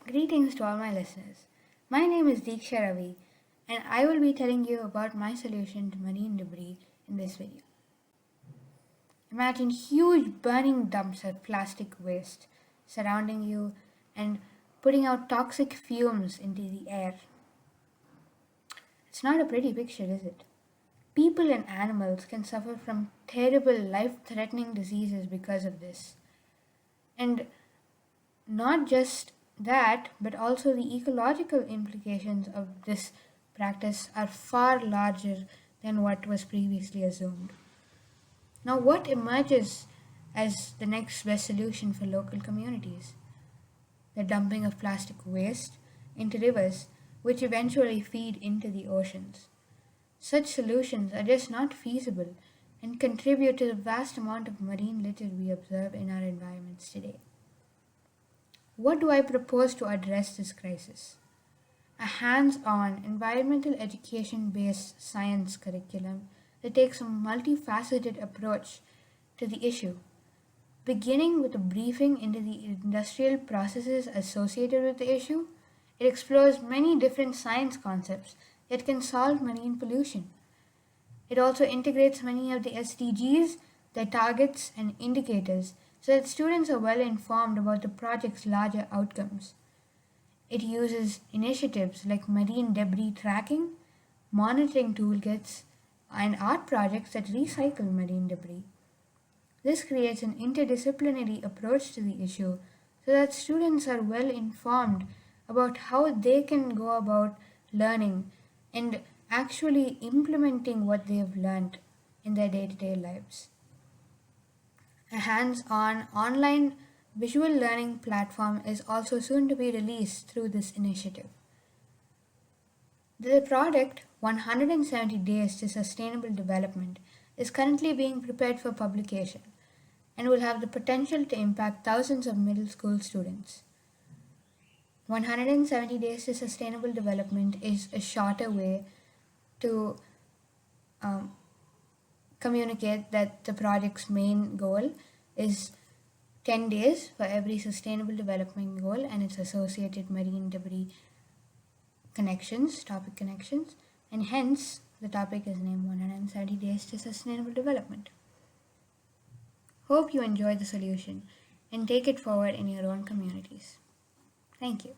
Greetings to all my listeners. My name is Deeksha Ravi, and I will be telling you about my solution to marine debris in this video. Imagine huge burning dumps of plastic waste surrounding you and putting out toxic fumes into the air. It's not a pretty picture, is it? People and animals can suffer from terrible life-threatening diseases because of this. And not just that, but also the ecological implications of this practice are far larger than what was previously assumed. Now, what emerges as the next best solution for local communities? The dumping of plastic waste into rivers, which eventually feed into the oceans. Such solutions are just not feasible and contribute to the vast amount of marine litter we observe in our environments today. What do I propose to address this crisis? A hands-on, environmental education-based science curriculum that takes a multifaceted approach to the issue, beginning with a briefing into the industrial processes associated with the issue. It explores many different science concepts that can solve marine pollution. It also integrates many of the SDGs, their targets and indicators, so that students are well informed about the project's larger outcomes. It uses initiatives like marine debris tracking, monitoring toolkits, and art projects that recycle marine debris. This creates an interdisciplinary approach to the issue so that students are well informed about how they can go about learning and actually implementing what they have learned in their day-to-day lives. A hands-on online visual learning platform is also soon to be released through this initiative. The product, 170 Days to Sustainable Development, is currently being prepared for publication and will have the potential to impact thousands of middle school students. 170 Days to Sustainable Development is a shorter way to communicate that the project's main goal is 10 days for every sustainable development goal and its associated marine debris connections, topic connections, and hence the topic is named 170 Days to Sustainable Development. Hope you enjoy the solution and take it forward in your own communities. Thank you.